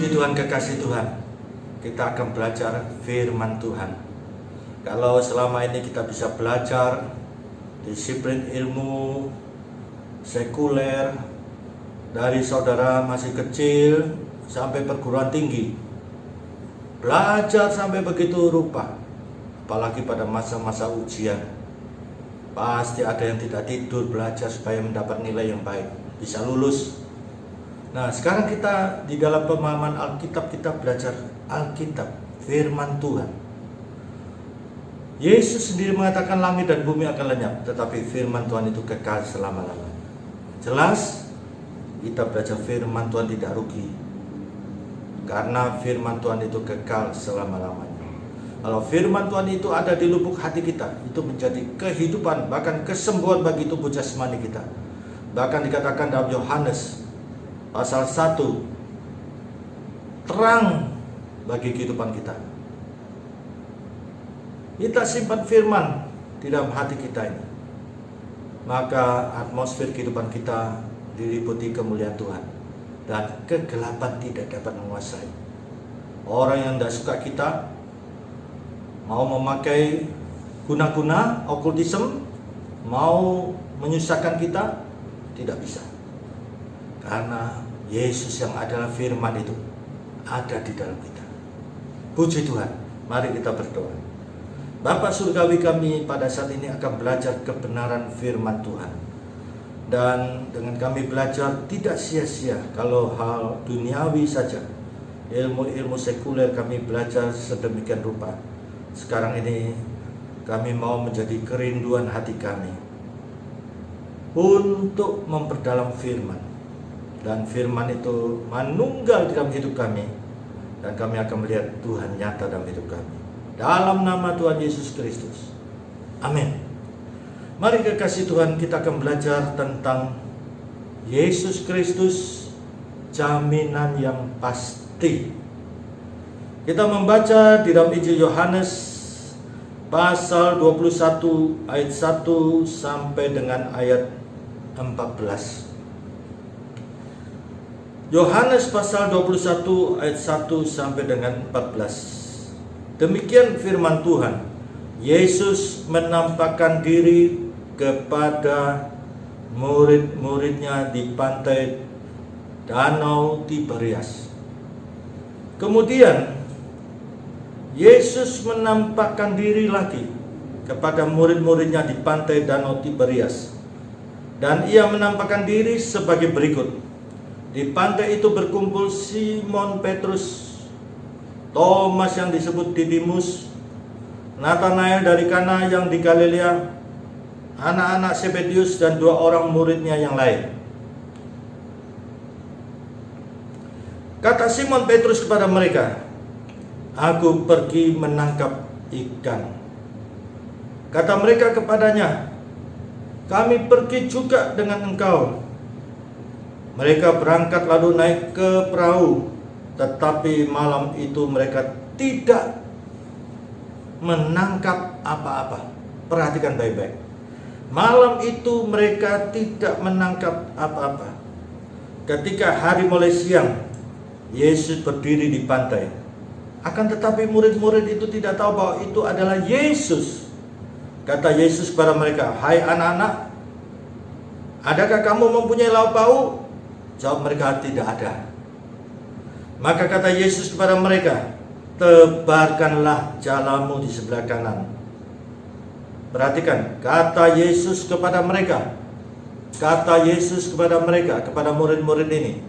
Puji Tuhan, kekasih Tuhan, kita akan belajar firman Tuhan. Kalau selama ini kita bisa belajar disiplin ilmu sekuler dari saudara masih kecil sampai perguruan tinggi, belajar sampai begitu rupa, apalagi pada masa-masa ujian, pasti ada yang tidak tidur belajar supaya mendapat nilai yang baik, bisa lulus. Nah, sekarang kita di dalam pemahaman Alkitab, kita belajar Alkitab, firman Tuhan. Yesus sendiri mengatakan langit dan bumi akan lenyap, tetapi firman Tuhan itu kekal selama-lamanya. Jelas, kita belajar firman Tuhan tidak rugi, karena firman Tuhan itu kekal selama-lamanya. Kalau firman Tuhan itu ada di lubuk hati kita, itu menjadi kehidupan, bahkan kesembuhan bagi tubuh jasmani kita. Bahkan dikatakan dalam Yohanes Pasal 1, terang bagi kehidupan kita. Kita simpan firman di dalam hati kita ini, maka atmosfer kehidupan kita diliputi kemuliaan Tuhan, dan kegelapan tidak dapat menguasai. Orang yang tidak suka kita mau memakai guna-guna okultisme, mau menyusahkan kita, tidak bisa. Karena Yesus yang adalah firman itu ada di dalam kita. Puji Tuhan, mari kita berdoa. Bapa surgawi kami pada saat ini akan belajar kebenaran firman Tuhan. Dan dengan kami belajar tidak sia-sia kalau hal duniawi saja. Ilmu-ilmu sekuler kami belajar sedemikian rupa. Sekarang ini kami mau menjadi kerinduan hati kami untuk memperdalam firman. Dan firman itu manunggal di dalam hidup kami, dan kami akan melihat Tuhan nyata dalam hidup kami. Dalam nama Tuhan Yesus Kristus, amin. Mari kekasih Tuhan, kita akan belajar tentang Yesus Kristus, jaminan yang pasti. Kita membaca di dalam Injil Yohanes pasal 21 ayat 1 sampai dengan ayat 14. Yohanes pasal 21 ayat 1 sampai dengan 14. Demikian firman Tuhan. Yesus menampakkan diri kepada murid-muridnya di pantai Danau Tiberias. Kemudian Yesus menampakkan diri lagi kepada murid-muridnya di pantai Danau Tiberias. Dan ia menampakkan diri sebagai berikut. Di pantai itu berkumpul Simon Petrus, Thomas yang disebut Didimus, Nathanael dari Kana yang di Galilea, anak-anak Zebedius, dan 2 orang muridnya yang lain. Kata Simon Petrus kepada mereka, "Aku pergi menangkap ikan." Kata mereka kepadanya, "Kami pergi juga dengan engkau." Mereka berangkat lalu naik ke perahu, tetapi malam itu mereka tidak menangkap apa-apa. Perhatikan baik-baik. Malam itu mereka tidak menangkap apa-apa. Ketika hari mulai siang, Yesus berdiri di pantai. Akan tetapi murid-murid itu tidak tahu bahwa itu adalah Yesus. Kata Yesus kepada mereka, "Hai anak-anak, adakah kamu mempunyai lauk pauk?" Jawab mereka, "Tidak ada." Maka kata Yesus kepada mereka, "Tebarkanlah jalamu di sebelah kanan." Perhatikan, kata Yesus kepada mereka. Kata Yesus kepada mereka, kepada murid-murid ini,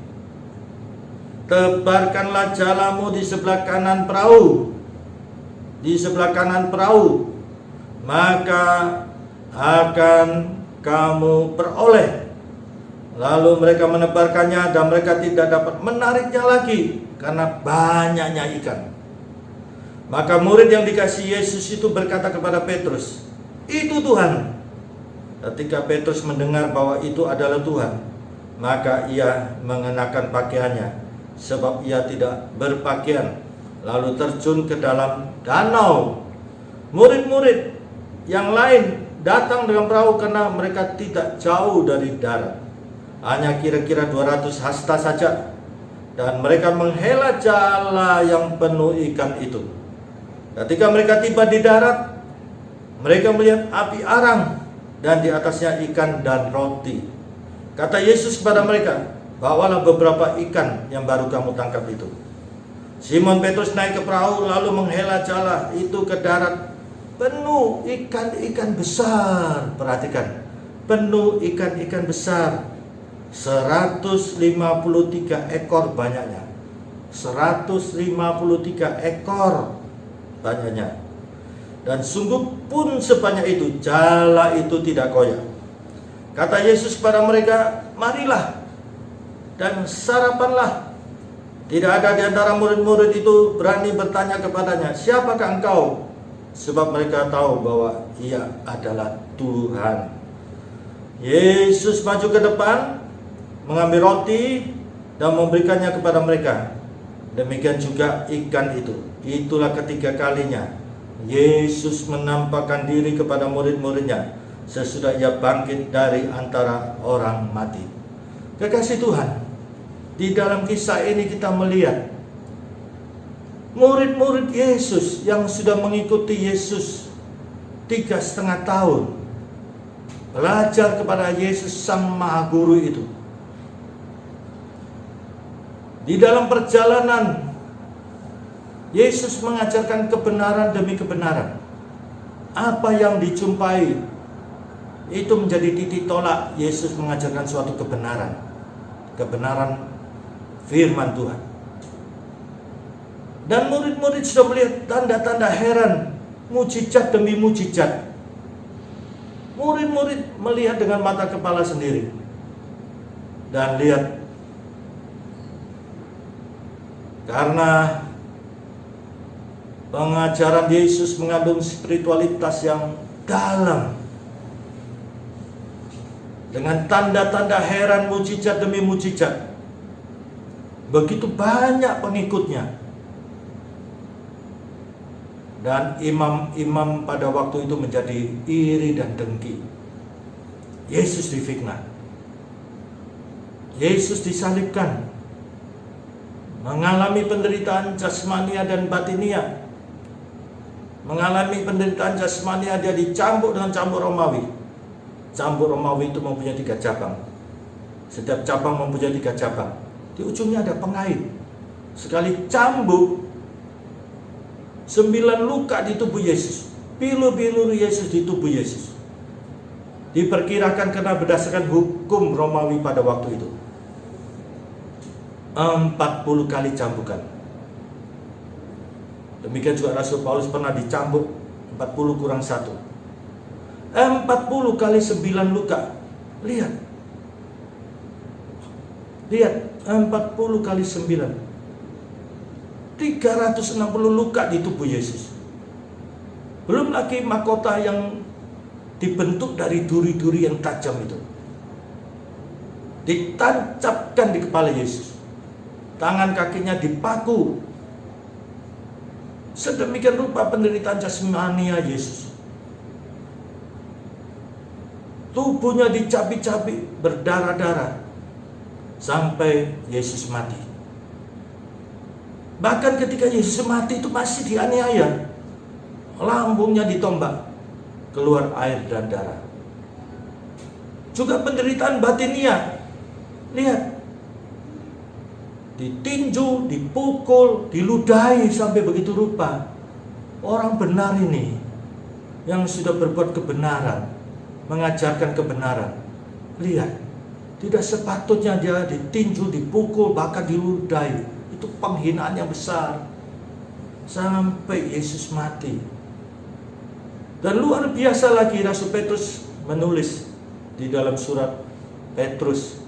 "Tebarkanlah jalamu di sebelah kanan perahu." Di sebelah kanan perahu, maka akan kamu peroleh. Lalu mereka menebarkannya dan mereka tidak dapat menariknya lagi karena banyaknya ikan. Maka murid yang dikasihi Yesus itu berkata kepada Petrus, "Itu Tuhan." Ketika Petrus mendengar bahwa itu adalah Tuhan, maka ia mengenakan pakaiannya, sebab ia tidak berpakaian, lalu terjun ke dalam danau. Murid-murid yang lain datang dengan perahu karena mereka tidak jauh dari darat, hanya kira-kira 200 hasta saja. dan mereka menghela jala yang penuh ikan itu. Ketika mereka tiba di darat, mereka melihat api arang dan di atasnya ikan dan roti. Kata Yesus kepada mereka, bawalah beberapa ikan yang baru kamu tangkap itu. Simon Petrus naik ke perahu lalu menghela jala itu ke darat, penuh ikan-ikan besar. Perhatikan, penuh ikan-ikan besar, 153 ekor banyaknya. 153 ekor banyaknya. Dan sungguh pun sebanyak itu, jala itu tidak koyak. Kata Yesus kepada mereka, marilah dan sarapanlah. Tidak ada di antara murid-murid itu berani bertanya kepadanya, siapakah engkau? Sebab mereka tahu bahwa ia adalah Tuhan. Yesus maju ke depan, mengambil roti dan memberikannya kepada mereka. Demikian juga ikan itu. Itulah ketiga kalinya Yesus menampakkan diri kepada murid-muridnya sesudah ia bangkit dari antara orang mati. Kekasih Tuhan, di dalam kisah ini kita melihat murid-murid Yesus yang sudah mengikuti Yesus 3,5 tahun, belajar kepada Yesus Sang Maha Guru itu. Di dalam perjalanan, Yesus mengajarkan kebenaran demi kebenaran. Apa yang dijumpai itu menjadi titik tolak Yesus mengajarkan suatu kebenaran. Kebenaran firman Tuhan. Dan murid-murid sudah melihat tanda-tanda heran, mujizat demi mujizat. Murid-murid melihat dengan mata kepala sendiri. Dan lihat, karena pengajaran Yesus mengandung spiritualitas yang dalam, dengan tanda-tanda heran, mujizat demi mujizat. Begitu banyak pengikutnya. Dan imam-imam pada waktu itu menjadi iri dan dengki. Yesus difitnah. Yesus disalibkan. Mengalami penderitaan jasmania dan batinia. Mengalami penderitaan jasmania, dia dicambuk dengan cambuk Romawi. Cambuk Romawi itu mempunyai 3 cabang. Setiap cabang mempunyai 3 cabang. Di ujungnya ada pengait. Sekali cambuk, 9 luka di tubuh Yesus. Pilu-pilu Yesus di tubuh Yesus. Diperkirakan karena berdasarkan hukum Romawi pada waktu itu, 40 kali cambukan. Demikian juga Rasul Paulus pernah dicambuk 40 kurang 1. 40 kali 9 luka. Lihat, 40 kali 9, 360 luka di tubuh Yesus. Belum lagi mahkota yang dibentuk dari duri-duri yang tajam itu, ditancapkan di kepala Yesus. Tangan kakinya dipaku. Sedemikian rupa penderitaan jasmania Yesus. Tubuhnya dicabik-cabik, berdarah-darah, sampai Yesus mati. Bahkan ketika Yesus mati itu masih dianiaya. Lambungnya ditombak, keluar air dan darah. Juga penderitaan batinia. Lihat, ditinju, dipukul, diludahi sampai begitu rupa. Orang benar ini, yang sudah berbuat kebenaran, mengajarkan kebenaran. Lihat, tidak sepatutnya dia ditinju, dipukul, bahkan diludahi. Itu penghinaan yang besar. Sampai Yesus mati. Dan luar biasa lagi, Rasul Petrus menulis di dalam surat Petrus,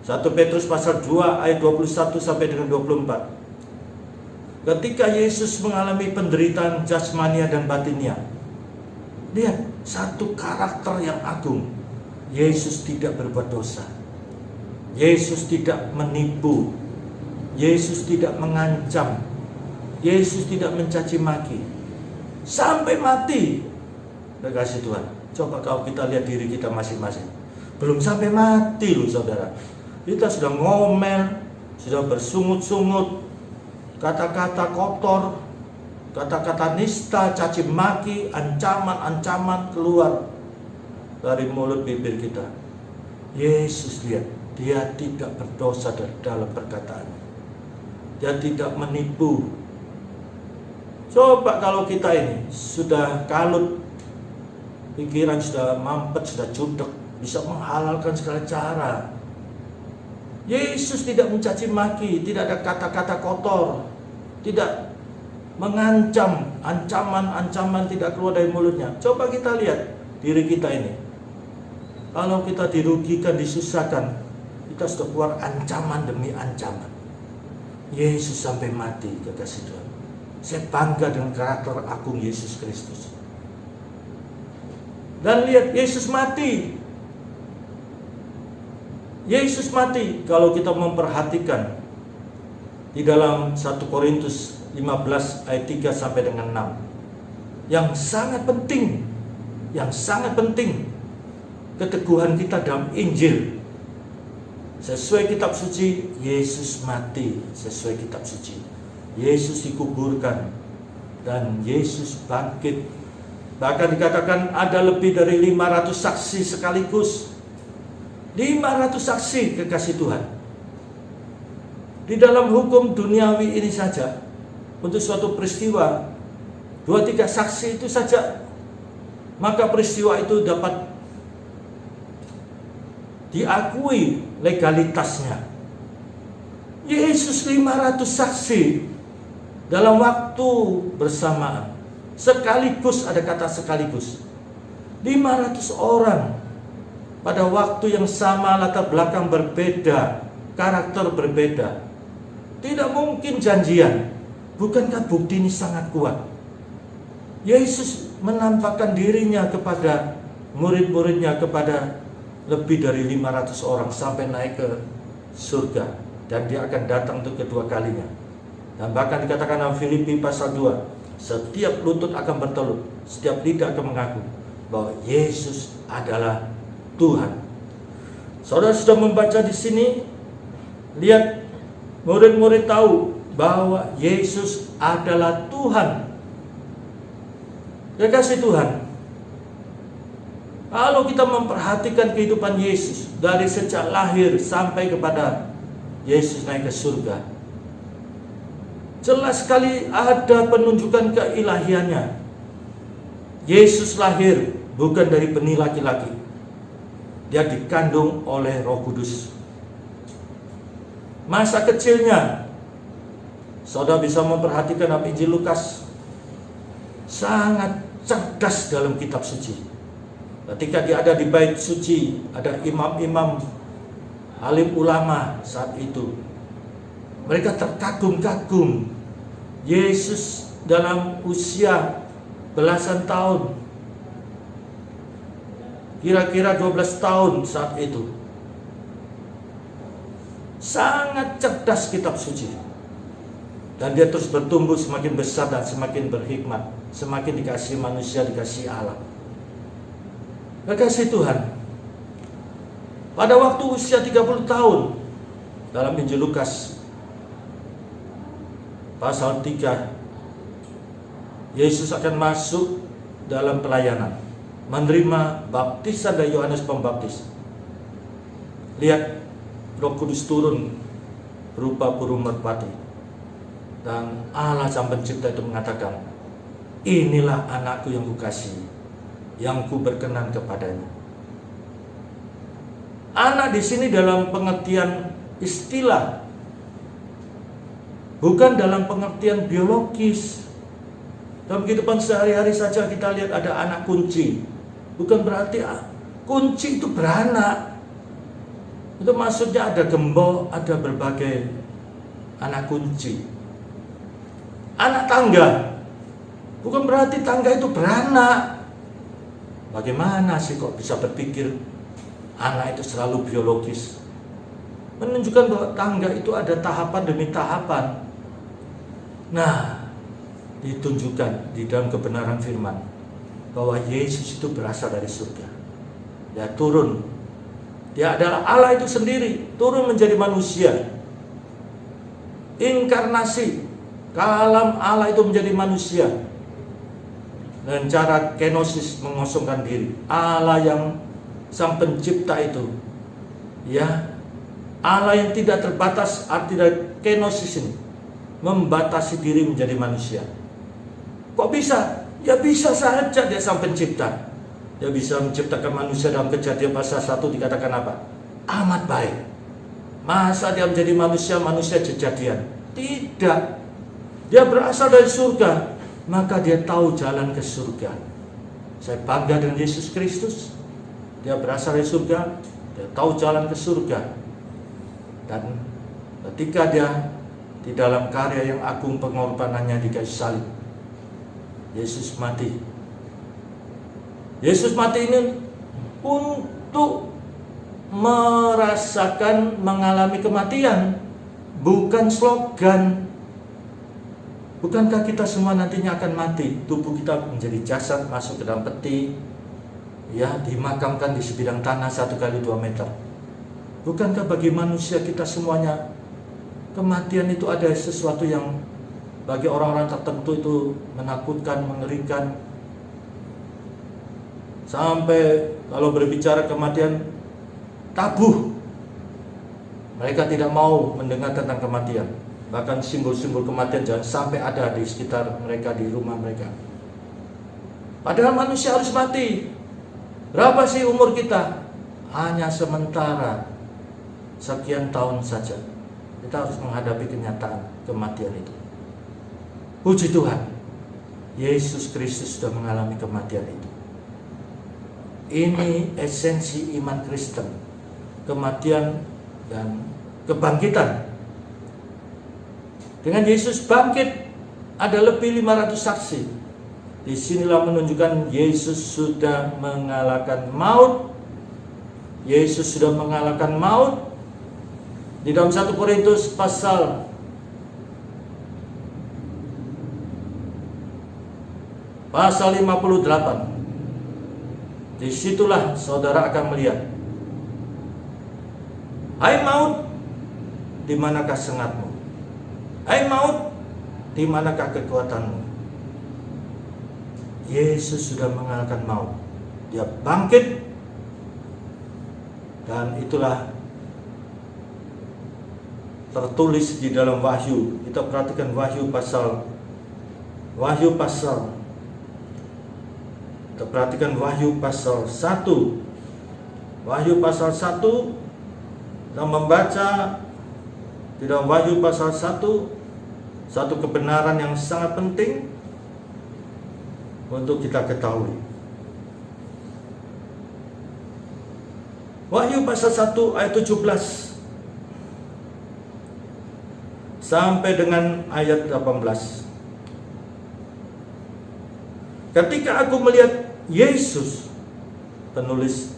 1 Petrus pasal 2 ayat 21 sampai dengan 24. Ketika Yesus mengalami penderitaan jasmania dan batinia, lihat satu karakter yang agung. Yesus tidak berbuat dosa. Yesus tidak menipu. Yesus tidak mengancam. Yesus tidak mencaci maki. Sampai mati. Kasih Tuhan. Coba kalau kita lihat diri kita masing-masing. Belum sampai mati loh saudara. Kita sudah ngomel, sudah bersungut-sungut, kata-kata kotor, kata-kata nista, caci maki, ancaman-ancaman keluar dari mulut bibir kita. Yesus lihat, dia tidak berdosa dalam perkataannya. Dia tidak menipu. Coba kalau kita ini sudah kalut, pikiran sudah mampet, sudah jutek, bisa menghalalkan segala cara. Yesus tidak mencaci maki, tidak ada kata-kata kotor, tidak mengancam, ancaman-ancaman tidak keluar dari mulutnya. Coba kita lihat diri kita ini. Kalau kita dirugikan, disusahkan, kita sudah keluar ancaman demi ancaman. Yesus sampai mati, kekasih Tuhan. Saya bangga dengan karakter agung Yesus Kristus. Dan lihat, Yesus mati. Yesus mati. Kalau kita memperhatikan di dalam 1 Korintus 15 ayat 3 sampai dengan 6, yang sangat penting, keteguhan kita dalam Injil. Sesuai kitab suci, Yesus mati. Sesuai kitab suci, Yesus dikuburkan dan Yesus bangkit. Bahkan dikatakan ada lebih dari 500 saksi sekaligus. 500 saksi, kekasih Tuhan. Di dalam hukum duniawi ini saja, untuk suatu peristiwa 2-3 saksi itu saja, maka peristiwa itu dapat diakui legalitasnya. Yesus 500 saksi dalam waktu bersamaan. Sekaligus, ada kata sekaligus. 500 orang pada waktu yang sama, latar belakang berbeda, karakter berbeda. Tidak mungkin janjian. Bukankah bukti ini sangat kuat? Yesus menampakkan dirinya kepada murid-muridnya, kepada lebih dari 500 orang sampai naik ke surga. Dan dia akan datang untuk kedua kalinya. Dan bahkan dikatakan dalam Filipi pasal 2, setiap lutut akan bertelut, setiap lidah akan mengaku bahwa Yesus adalah Tuhan. Saudara sudah membaca di sini, lihat, murid-murid tahu bahwa Yesus adalah Tuhan. Ya kasih Tuhan, kalau kita memperhatikan kehidupan Yesus dari sejak lahir sampai kepada Yesus naik ke surga, jelas sekali ada penunjukan keilahiannya. Yesus lahir bukan dari benih laki-laki. Dia dikandung oleh Roh Kudus. Masa kecilnya, saudara bisa memperhatikan dalam Injil Lukas, sangat cerdas dalam kitab suci. Ketika dia ada di bait suci, ada imam-imam, alim ulama saat itu. Mereka terkagum-kagum. Yesus dalam usia belasan tahun, kira-kira 12 tahun saat itu, sangat cerdas kitab suci. Dan dia terus bertumbuh semakin besar dan semakin berhikmat, semakin dikasih manusia, dikasih Allah. Kasih Tuhan, pada waktu usia 30 tahun, dalam Injil Lukas pasal 3, Yesus akan masuk dalam pelayanan, menerima baptisan dari Yohanes Pembaptis. Lihat, Roh Kudus turun berupa burung merpati, dan Allah Sang Pencipta itu mengatakan, inilah anakku yang kukasihi, yang ku berkenan kepadanya. Anak di sini dalam pengertian istilah, bukan dalam pengertian biologis. Dalam kehidupan sehari-hari saja kita lihat ada anak kunci. Bukan berarti kunci itu beranak. Itu maksudnya ada gembok, ada berbagai anak kunci. Anak tangga, bukan berarti tangga itu beranak. Bagaimana sih kok bisa berpikir anak itu selalu biologis? Menunjukkan bahwa tangga itu ada tahapan demi tahapan. Nah, ditunjukkan di dalam kebenaran firman bahwa Yesus itu berasal dari surga. Dia turun. Dia adalah Allah itu sendiri, turun menjadi manusia. inkarnasi, kalam Allah itu menjadi manusia. Dan cara kenosis, mengosongkan diri. Allah yang sang pencipta itu, ya, Allah yang tidak terbatas, arti dari kenosis ini membatasi diri menjadi manusia. Kok bisa? Ya bisa saja, dia sang pencipta. Dia bisa menciptakan manusia. Dalam Kejadian pasal 1 dikatakan apa? Amat baik. Masa dia menjadi manusia kejadian? Tidak. Dia berasal dari surga, maka dia tahu jalan ke surga. Saya bangga dengan Yesus Kristus. Dia berasal dari surga, dia tahu jalan ke surga. Dan ketika dia di dalam karya yang agung, pengorbanannya di kayu salib, Yesus mati. Yesus mati ini untuk merasakan, mengalami kematian, bukan slogan. Bukankah kita semua nantinya akan mati? Tubuh kita menjadi jasad, masuk ke dalam peti, ya, dimakamkan di sebidang tanah 1 kali 2 meter. Bukankah bagi manusia kita semuanya, kematian itu ada sesuatu yang bagi orang-orang tertentu itu menakutkan, mengerikan. Sampai kalau berbicara kematian, tabu. Mereka tidak mau mendengar tentang kematian. Bahkan simbol-simbol kematian jangan sampai ada di sekitar mereka, di rumah mereka. Padahal manusia harus mati. Berapa sih umur kita? Hanya sementara, sekian tahun saja. Kita harus menghadapi kenyataan kematian itu. Puji Tuhan, Yesus Kristus sudah mengalami kematian itu. Ini esensi iman Kristen, kematian dan kebangkitan. Dengan Yesus bangkit, ada lebih 500 saksi. Disinilah menunjukkan Yesus sudah mengalahkan maut. Yesus sudah mengalahkan maut. Di dalam 1 Korintus pasal 58. Disitulah saudara akan melihat, hai maut, di manakah sengatmu? Hai maut, di manakah kekuatanmu? Yesus sudah mengalahkan maut. Dia bangkit. Dan itulah tertulis di dalam Wahyu. Kita perhatikan Wahyu pasal kita perhatikan Wahyu pasal 1. Wahyu pasal 1, kita membaca di dalam Wahyu pasal 1 satu kebenaran yang sangat penting untuk kita ketahui. Wahyu pasal 1 ayat 17 sampai dengan ayat 18. Ketika aku melihat Yesus, penulis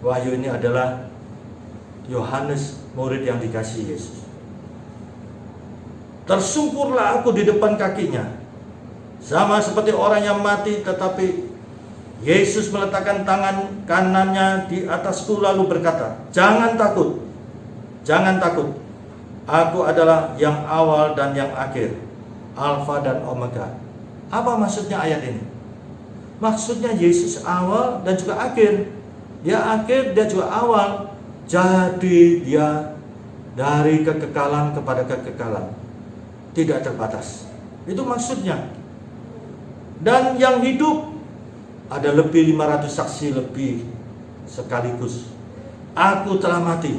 Wahyu ini adalah Yohanes, murid yang dikasihi Yesus. Tersungkurlah aku di depan kakinya, sama seperti orang yang mati, tetapi Yesus meletakkan tangan kanannya di atasku lalu berkata, jangan takut, jangan takut. Aku adalah yang awal dan yang akhir, Alfa dan Omega. Apa maksudnya ayat ini? Maksudnya Yesus awal dan juga akhir. Dia akhir, dia juga awal. Jadi dia dari kekekalan kepada kekekalan, tidak terbatas. Itu maksudnya. Dan yang hidup ada lebih 500 saksi lebih sekaligus. Aku telah mati.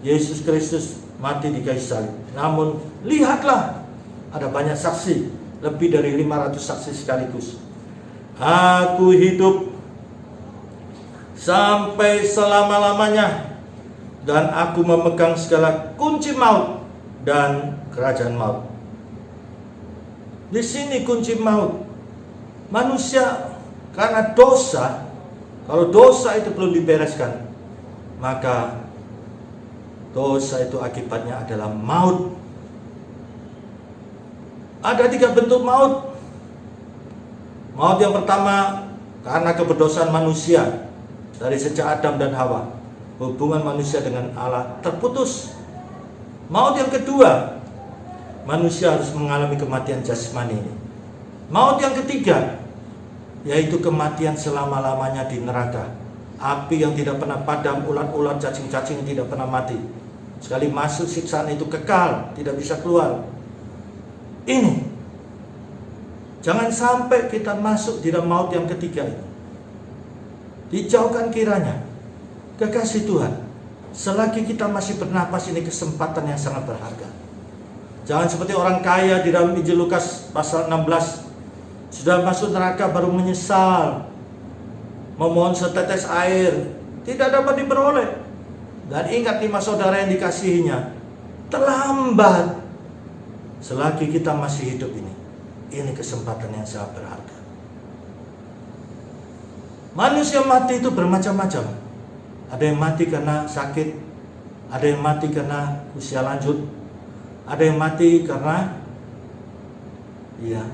Yesus Kristus mati di kayu salib. Namun lihatlah, ada banyak saksi, lebih dari 500 saksi sekaligus. Aku hidup sampai selama-lamanya, dan aku memegang segala kunci maut dan kerajaan maut. Di sini kunci maut. Manusia karena dosa, kalau dosa itu belum dibereskan, maka dosa itu akibatnya adalah maut. Ada 3 bentuk maut. Maut yang pertama karena keberdosaan manusia. Dari sejak Adam dan Hawa, hubungan manusia dengan Allah terputus. Maut yang kedua manusia harus mengalami kematian jasmani ini. Maut yang ketiga, yaitu kematian selama-lamanya di neraka. Api yang tidak pernah padam, ulat-ulat, cacing-cacing yang tidak pernah mati. Sekali masuk siksaan itu kekal, tidak bisa keluar. Ini, jangan sampai kita masuk di dalam maut yang ketiga ini. Dijauhkan kiranya, kekasih Tuhan, selagi kita masih bernapas ini kesempatan yang sangat berharga. Jangan seperti orang kaya di dalam Injil Lukas pasal 16, sudah masuk neraka baru menyesal, memohon setetes air, tidak dapat diperoleh. Dan ingat 5 saudara yang dikasihinya, terlambat. Selagi kita masih hidup ini kesempatan yang sangat berharga. Manusia mati itu bermacam-macam. Ada yang mati karena sakit, ada yang mati karena usia lanjut, ada yang mati karena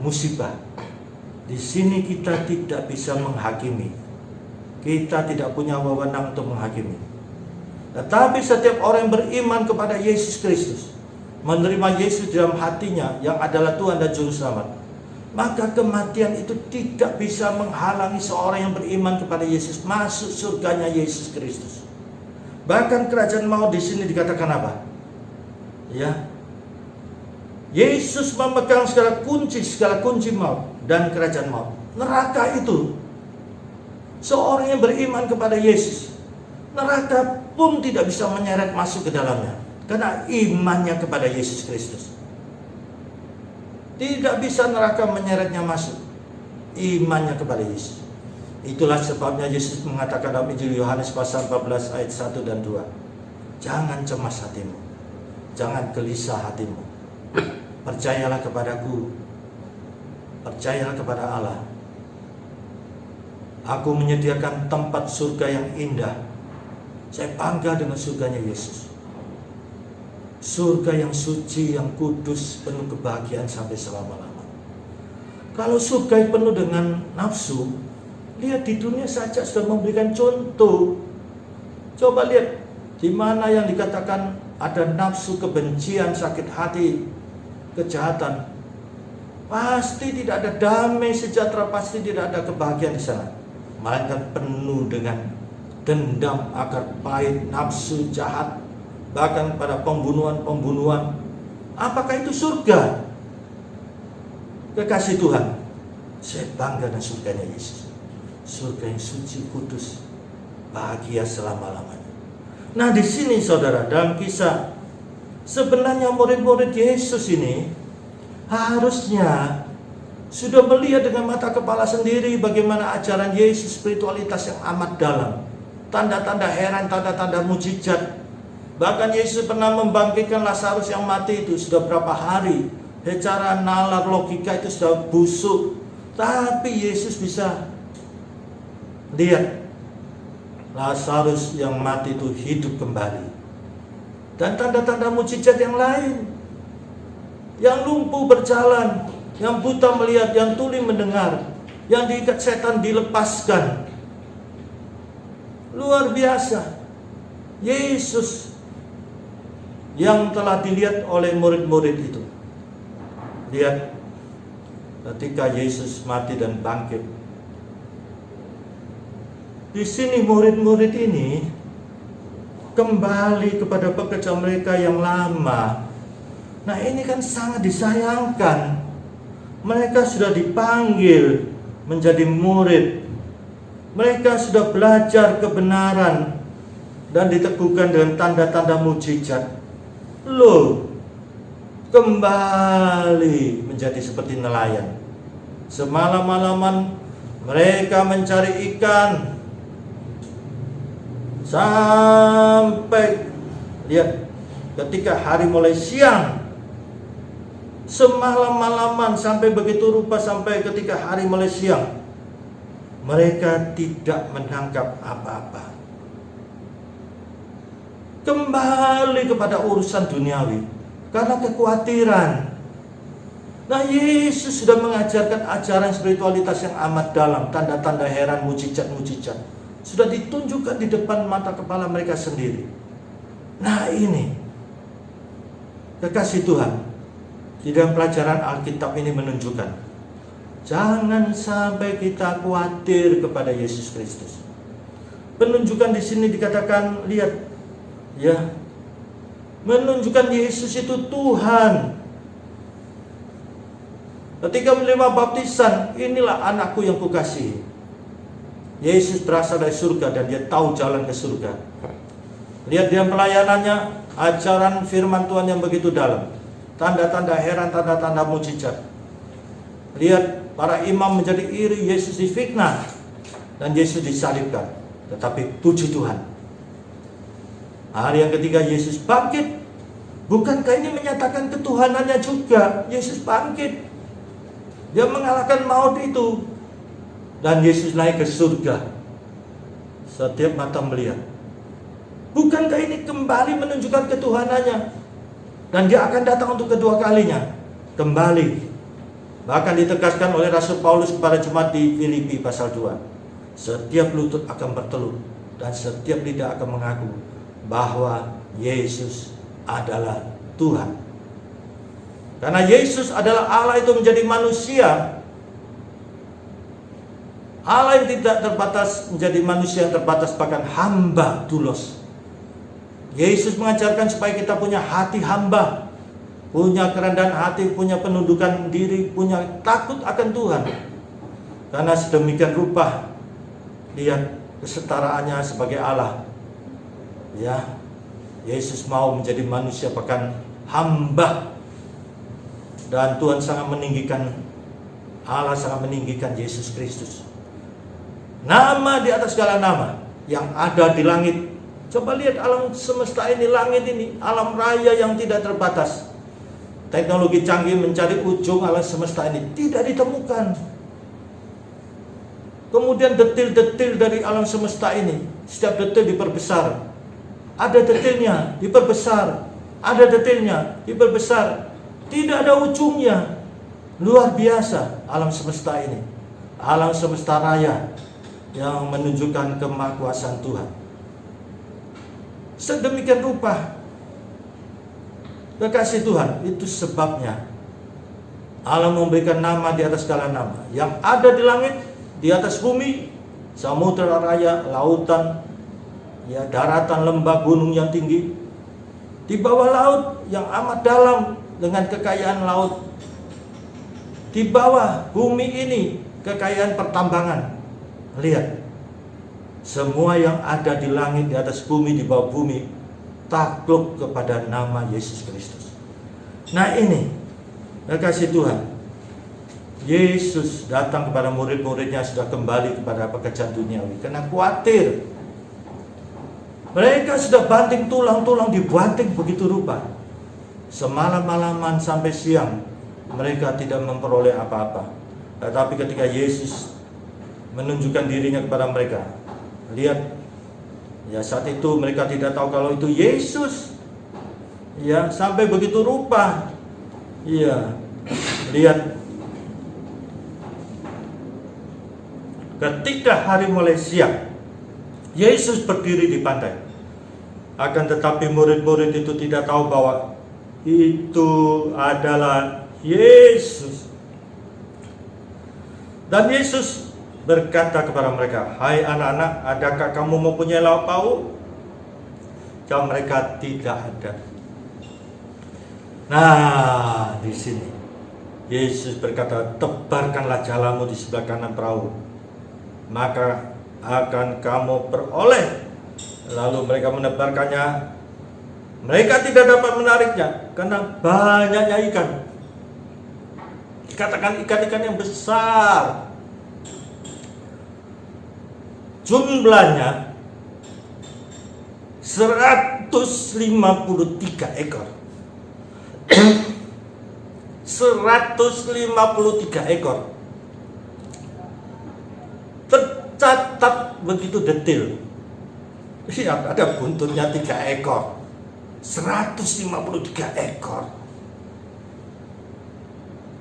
musibah. Di sini kita tidak bisa menghakimi. Kita tidak punya wewenang untuk menghakimi. Tetapi setiap orang yang beriman kepada Yesus Kristus, menerima Yesus dalam hatinya yang adalah Tuhan dan Juru Selamat, maka kematian itu tidak bisa menghalangi seorang yang beriman kepada Yesus masuk surganya Yesus Kristus. Bahkan kerajaan maut di sini dikatakan apa? Yesus memegang segala kunci maut dan kerajaan maut. Neraka itu, seorang yang beriman kepada Yesus, neraka pun tidak bisa menyeret masuk ke dalamnya karena imannya kepada Yesus Kristus. Tidak bisa neraka menyeretnya masuk, imannya kepada Yesus. Itulah sebabnya Yesus mengatakan dalam Injil Yohanes pasal 14 ayat 1 dan 2, jangan cemas hatimu, jangan gelisah hatimu, percayalah kepadaku, percayalah kepada Allah. Aku menyediakan tempat surga yang indah. Saya bangga dengan surganya Yesus. Surga yang suci, yang kudus, penuh kebahagiaan sampai selama-lamanya. Kalau surga penuh dengan nafsu, lihat di dunia saja sudah memberikan contoh. Coba lihat di mana yang dikatakan ada nafsu, kebencian, sakit hati, kejahatan. Pasti tidak ada damai sejahtera, pasti tidak ada kebahagiaan di sana. Melainkan penuh dengan dendam, akar pahit, nafsu jahat, bahkan pada pembunuhan. Apakah itu surga? Kekasih Tuhan, saya bangga dengan surganya Yesus. Surga yang suci, kudus, bahagia selama-lamanya. Nah, di sini saudara, dalam kisah, sebenarnya murid-murid Yesus ini harusnya sudah melihat dengan mata kepala sendiri bagaimana ajaran Yesus, spiritualitas yang amat dalam, tanda-tanda heran, tanda-tanda mujizat. Bahkan Yesus pernah membangkitkan Lazarus yang mati itu sudah berapa hari. Secara nalar logika itu sudah busuk, tapi Yesus bisa lihat Lazarus yang mati itu hidup kembali. Dan tanda-tanda mujizat yang lain, yang lumpuh berjalan, yang buta melihat, yang tuli mendengar, yang diikat setan dilepaskan. Luar biasa. Yesus yang telah dilihat oleh murid-murid itu. Lihat ketika Yesus mati dan bangkit. Di sini murid-murid ini kembali kepada pekerjaan mereka yang lama. Nah, ini kan sangat disayangkan. Mereka sudah dipanggil menjadi murid. Mereka sudah belajar kebenaran dan diteguhkan dengan tanda-tanda mujizat. Loh, kembali menjadi seperti nelayan. Semalam-malaman mereka mencari ikan sampai lihat ketika hari mulai siang. Semalam-malaman sampai begitu rupa, sampai ketika hari mulai siang, mereka tidak menangkap apa-apa. Kembali kepada urusan duniawi karena kekhawatiran. Nah, Yesus sudah mengajarkan ajaran spiritualitas yang amat dalam, tanda-tanda heran, mujizat-mujizat sudah ditunjukkan di depan mata kepala mereka sendiri. Nah, ini kekasih Tuhan, Di dalam pelajaran Alkitab ini menunjukkan, jangan sampai kita khawatir kepada Yesus Kristus. Penunjukan di sini dikatakan, lihat, ya, menunjukkan Yesus itu Tuhan. Ketika menerima baptisan, inilah anakku yang kukasihi. Yesus berasal dari surga dan dia tahu jalan ke surga. Lihat dalam pelayanannya, ajaran firman Tuhan yang begitu dalam. Tanda-tanda heran, tanda-tanda mujizat. Lihat para imam menjadi iri, Yesus difitnah dan Yesus disalibkan. Tetapi puji Tuhan, hari yang ketiga Yesus bangkit. Bukankah ini menyatakan ketuhanannya juga? Yesus bangkit. Dia mengalahkan maut itu. Dan Yesus naik ke surga. Setiap mata melihat. Bukankah ini kembali menunjukkan ketuhanannya? Dan dia akan datang untuk kedua kalinya. Kembali. Bahkan ditegaskan oleh Rasul Paulus kepada jemaat di Filipi pasal 2. Setiap lutut akan bertelur. Dan setiap lidah akan mengaku bahwa Yesus adalah Tuhan. Karena Yesus adalah Allah itu menjadi manusia. Allah yang tidak terbatas menjadi manusia yang terbatas, bahkan hamba tulos. Yesus mengajarkan supaya kita punya hati hamba, punya kerendahan hati, punya penundukan diri, punya takut akan Tuhan. Karena sedemikian rupa, lihat kesetaraannya sebagai Allah. Ya, Yesus mau menjadi manusia bahkan hamba. Dan Tuhan sangat meninggikan, Allah sangat meninggikan Yesus Kristus. Nama di atas segala nama yang ada di langit. Coba lihat alam semesta ini, langit ini, alam raya yang tidak terbatas. Teknologi canggih mencari ujung alam semesta ini tidak ditemukan. Kemudian detil-detil dari alam semesta ini, setiap detil diperbesar. Ada detilnya, diperbesar. Ada detilnya, diperbesar. Tidak ada ujungnya. Luar biasa alam semesta ini. Alam semesta raya yang menunjukkan kemahakuasaan Tuhan. Sedemikian rupa kekasih Tuhan, itu sebabnya Allah memberikan nama di atas segala nama. Yang ada di langit, di atas bumi, samudera raya, lautan, ya, daratan, lembah, gunung yang tinggi, di bawah laut yang amat dalam dengan kekayaan laut, di bawah bumi ini kekayaan pertambangan. Lihat, semua yang ada di langit, di atas bumi, di bawah bumi takluk kepada nama Yesus Kristus. Nah ini kekasih Tuhan, Yesus datang kepada murid-muridnya sudah kembali kepada pekerjaan duniawi karena khawatir. Mereka sudah banting tulang-tulang, dibanting begitu rupa. Semalam-malaman sampai siang mereka tidak memperoleh apa-apa. Tetapi ketika Yesus menunjukkan dirinya kepada mereka, lihat, ya saat itu mereka tidak tahu kalau itu Yesus. Ya, sampai begitu rupa. Iya, lihat. Ketika hari mulai siang, Yesus berdiri di pantai. Akan tetapi murid-murid itu tidak tahu bahwa itu adalah Yesus. Dan Yesus berkata kepada mereka, "Hai anak-anak, adakah kamu mempunyai lauk pauk?" Jawab mereka, "Tidak ada." Nah, di sini Yesus berkata, "Tebarkanlah jalamu di sebelah kanan perahu, maka akan kamu peroleh." Lalu mereka menebarkannya. Mereka tidak dapat menariknya karena banyaknya ikan. Dikatakan ikan-ikan yang besar. Jumlahnya 153 ekor. 153 ekor. Tercatat begitu detail. Iya, ada buntutnya 3 ekor. 153 ekor.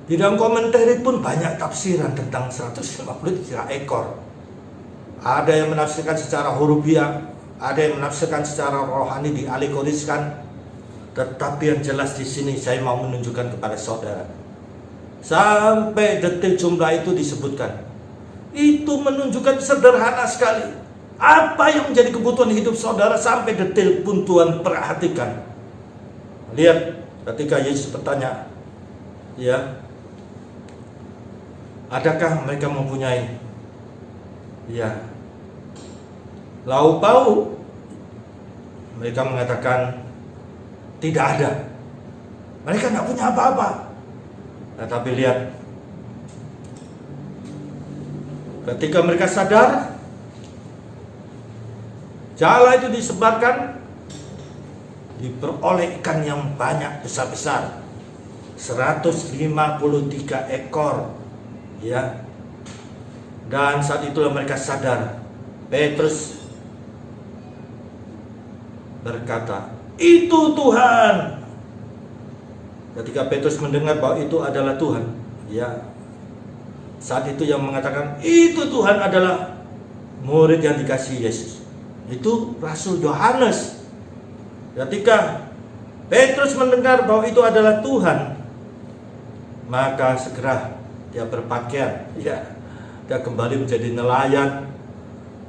Di dalam komentar pun banyak tafsiran tentang 153 ekor. Ada yang menafsirkan secara hurufiah, ada yang menafsirkan secara rohani, dialegoriskan. Tetapi yang jelas di sini saya mau menunjukkan kepada saudara, sampai detil jumlah itu disebutkan. Itu menunjukkan sederhana sekali. Apa yang menjadi kebutuhan hidup saudara sampai detil pun Tuhan perhatikan. Lihat ketika Yesus bertanya, ya, adakah mereka mempunyai, ya, lauk pauk? Mereka mengatakan tidak ada. Mereka tidak punya apa-apa. Tetapi lihat, ketika mereka sadar, jala itu disebarkan, diperoleh ikan yang banyak besar-besar, 153 ekor, ya. Dan saat itulah mereka sadar. Petrus berkata, "Itu Tuhan." Ketika Petrus mendengar bahwa itu adalah Tuhan, ya, saat itu yang mengatakan itu Tuhan adalah murid yang dikasihi Yesus. Itu Rasul Yohanes. Ketika Petrus mendengar bahwa itu adalah Tuhan, maka segera dia berpakaian, ya, dia kembali menjadi nelayan,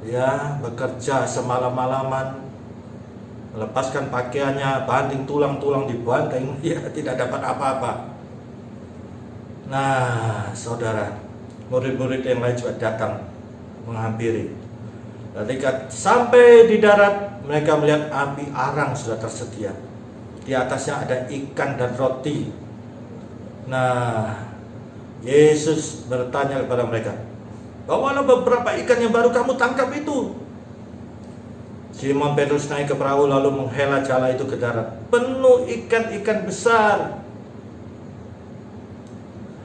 ya, bekerja semalam-malaman, melepaskan pakaiannya, banting tulang-tulang dibanting, ya, tidak dapat apa-apa. Nah, saudara, murid-murid yang lain juga datang menghampiri. Ketika sampai di darat, mereka melihat api arang sudah tersedia. Di atasnya ada ikan dan roti. Nah, Yesus bertanya kepada mereka, "Bawalah beberapa ikan yang baru kamu tangkap itu." Simon Petrus naik ke perahu lalu menghela jala itu ke darat. Penuh ikan-ikan besar.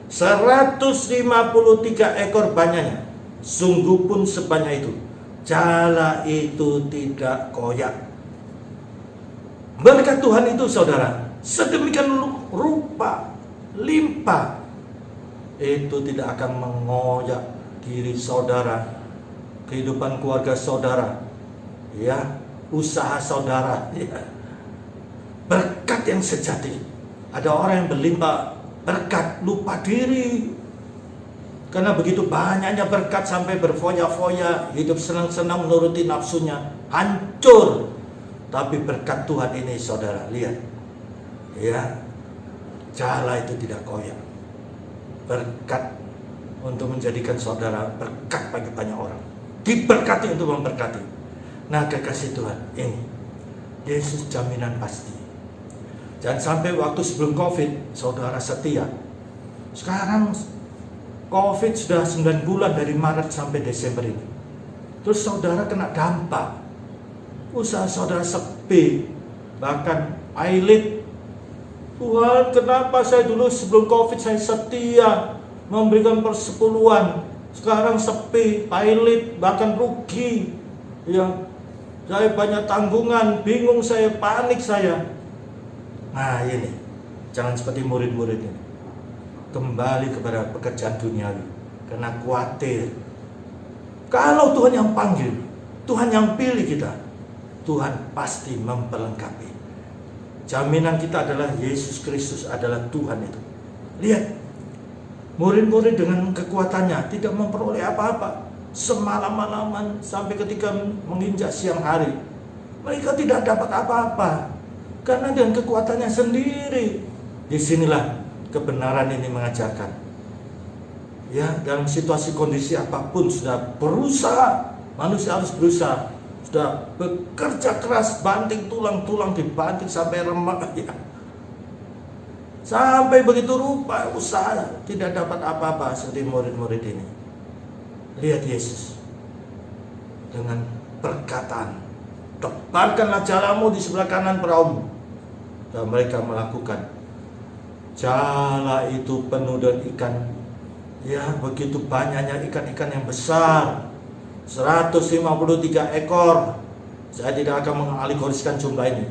153 ekor banyaknya. Sungguh pun sebanyak itu. Jala itu tidak koyak. Berkat Tuhan itu, saudara, sedemikian rupa, limpah, itu tidak akan mengoyak diri saudara, kehidupan keluarga saudara, ya, usaha saudara, ya. Berkat yang sejati. Ada orang yang berlimpah berkat lupa diri, karena begitu banyaknya berkat sampai berfoya-foya, hidup senang-senang menuruti nafsunya, hancur. Tapi berkat Tuhan ini, saudara, lihat, ya, jala itu tidak koyak. Berkat untuk menjadikan saudara berkat bagi banyak orang, diberkati untuk memberkati. Nah, kekasih Tuhan, ini Yesus jaminan pasti. Jangan sampai waktu sebelum COVID, saudara setia. Sekarang COVID sudah 9 bulan dari Maret sampai Desember ini. Terus saudara kena dampak. Usaha saudara sepi, bahkan pailit. Tuhan, kenapa saya dulu sebelum COVID saya setia memberikan persepuluhan, sekarang sepi, pailit, bahkan rugi. Ya, saya banyak tanggungan, bingung saya, panik saya. Nah, ini jangan seperti murid-murid ini, kembali kepada pekerjaan duniawi karena khawatir. Kalau Tuhan yang panggil, Tuhan yang pilih kita, Tuhan pasti memperlengkapi. Jaminan kita adalah Yesus Kristus adalah Tuhan itu. Lihat, murid-murid dengan kekuatannya tidak memperoleh apa-apa. Semalam-malaman sampai ketika menginjak siang hari, mereka tidak dapat apa-apa karena dengan kekuatannya sendiri. Disinilah kebenaran ini mengajarkan, ya, dalam situasi kondisi apapun sudah berusaha, manusia harus berusaha, sudah bekerja keras, banting tulang-tulang dibanting sampai remak, ya. Sampai begitu rupa usaha tidak dapat apa-apa seperti murid-murid ini. Lihat Yesus dengan perkataan, "Tebarkanlah jalamu di sebelah kanan perahu." Dan mereka melakukan. Jala itu penuh dengan ikan, ya, begitu banyaknya ikan-ikan yang besar, 153 ekor. Saya tidak akan mengalegorikan jumlah ini.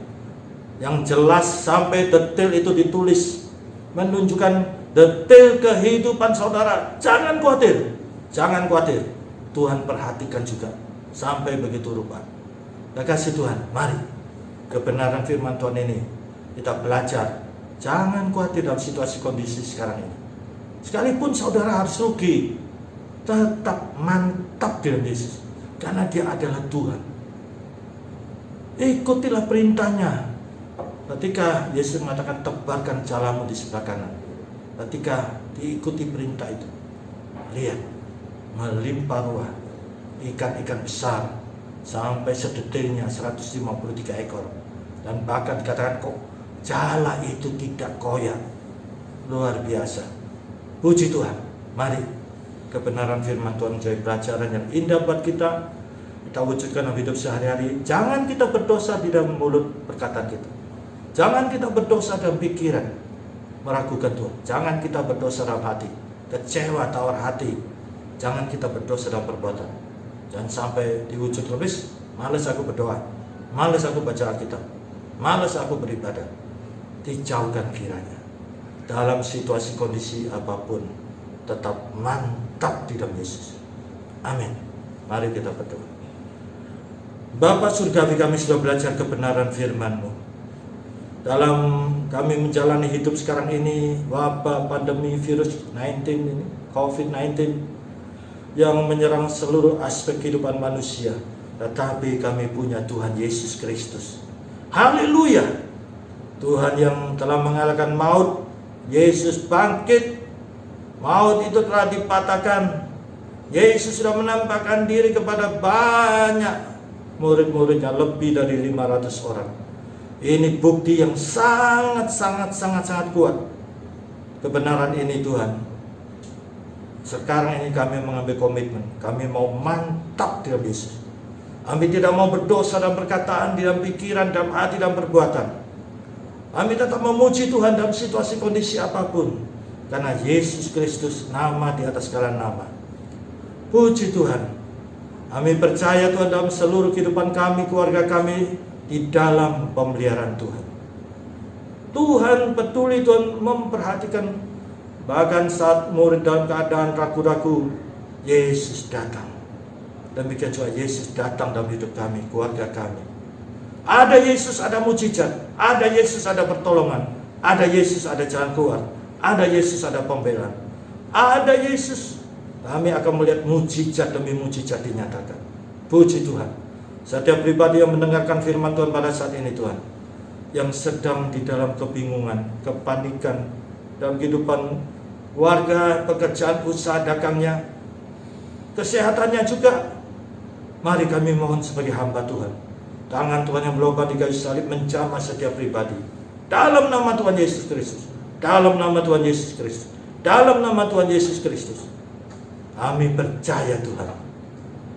Yang jelas sampai detail itu ditulis, menunjukkan detail kehidupan saudara. Jangan khawatir, jangan khawatir. Tuhan perhatikan juga sampai begitu rupa. Nah, kasih Tuhan, mari kebenaran firman Tuhan ini kita belajar. Jangan khawatir dalam situasi kondisi sekarang ini. Sekalipun saudara harus rugi, tetap mantap dalam Yesus. Karena Dia adalah Tuhan. Ikutilah perintahnya. Ketika Yesus mengatakan tebarkan jalamu di sebelah kanan. Ketika diikuti perintah itu, lihat, melimpah ruah ikan-ikan besar sampai sedetilnya 153 ekor. Dan bahkan dikatakan kok jala itu tidak koyak. Luar biasa. Puji Tuhan. Mari kebenaran firman Tuhan menjadi pelajaran yang indah buat kita. Kita wujudkan dalam hidup sehari-hari. Jangan kita berdosa di dalam mulut perkataan kita. Jangan kita berdosa dalam pikiran, meragukan Tuhan. Jangan kita berdosa dalam hati, kecewa, tawar hati. Jangan kita berdosa dalam perbuatan. Jangan sampai diwujudkan, males aku berdoa, males aku baca Alkitab, males aku beribadah. Dijauhkan kiranya. Dalam situasi kondisi apapun, tetap mantap di dalam Yesus. Amin. Mari kita berdoa. Bapa surgawi, kami sudah belajar kebenaran firman-Mu. Dalam kami menjalani hidup sekarang ini, wabah pandemi virus 19 ini, COVID-19 yang menyerang seluruh aspek kehidupan manusia. Tetapi kami punya Tuhan Yesus Kristus. Haleluya. Tuhan yang telah mengalahkan maut. Yesus bangkit. Maut itu telah dipatahkan. Yesus sudah menampakkan diri kepada banyak murid-muridnya, lebih dari 500 orang. Ini bukti yang sangat kuat. Kebenaran ini Tuhan. Sekarang ini kami mengambil komitmen. Kami mau mantap dalam Yesus. Kami tidak mau berdosa dalam perkataan, dalam pikiran, dalam hati, dalam perbuatan. Kami tetap memuji Tuhan dalam situasi kondisi apapun. Karena Yesus Kristus nama di atas segala nama. Puji Tuhan. Kami percaya Tuhan dalam seluruh kehidupan kami, keluarga kami, di dalam pemeliharaan Tuhan. Tuhan peduli, Tuhan memperhatikan. Bahkan saat murid dalam keadaan ragu-ragu, Yesus datang. Demikian juga Yesus datang dalam hidup kami, keluarga kami. Ada Yesus, ada mujizat. Ada Yesus, ada pertolongan. Ada Yesus, ada jalan keluar. Ada Yesus, ada pembelaan. Ada Yesus. Kami akan melihat mujizat demi mujizat dinyatakan. Puji Tuhan. Setiap pribadi yang mendengarkan firman Tuhan pada saat ini Tuhan, yang sedang di dalam kebingungan, kepanikan dalam kehidupan warga, pekerjaan, usaha dagangnya, kesehatannya juga, mari kami mohon sebagai hamba Tuhan, tangan Tuhan yang berlobang di kayu salib menjamah setiap pribadi. Dalam nama Tuhan Yesus Kristus. Dalam nama Tuhan Yesus Kristus. Dalam nama Tuhan Yesus Kristus. Kami percaya Tuhan.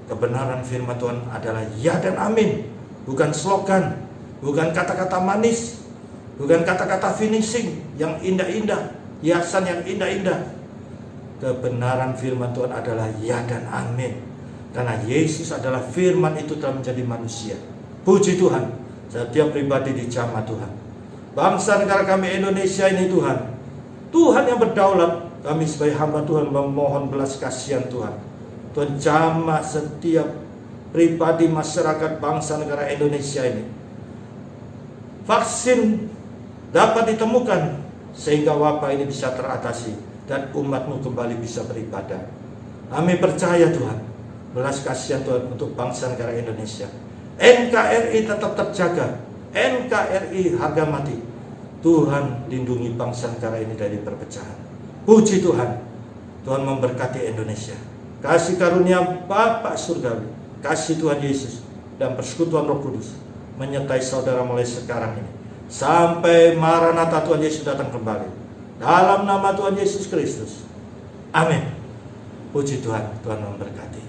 Kebenaran firman Tuhan adalah ya dan amin. Bukan slogan. Bukan kata-kata manis. Bukan kata-kata finishing yang indah-indah. Hiasan yang indah-indah. Kebenaran firman Tuhan adalah ya dan amin. Karena Yesus adalah firman itu telah menjadi manusia. Puji Tuhan. Setiap pribadi dijamah Tuhan. Bangsa negara kami Indonesia ini Tuhan. Tuhan yang berdaulat. Kami sebagai hamba Tuhan memohon belas kasihan Tuhan. Tuhan jamah setiap pribadi masyarakat bangsa negara Indonesia ini. Vaksin dapat ditemukan sehingga wabah ini bisa teratasi dan umat-Mu kembali bisa beribadah. Kami percaya Tuhan, belas kasihan Tuhan untuk bangsa negara Indonesia. NKRI tetap terjaga. NKRI harga mati. Tuhan lindungi bangsa negara ini dari perpecahan. Puji Tuhan. Tuhan memberkati Indonesia. Kasih karunia Bapa surgawi, kasih Tuhan Yesus dan persekutuan Roh Kudus menyertai saudara mulai sekarang ini sampai Maranatha Tuhan Yesus datang kembali. Dalam nama Tuhan Yesus Kristus. Amin. Puji Tuhan. Tuhan memberkati.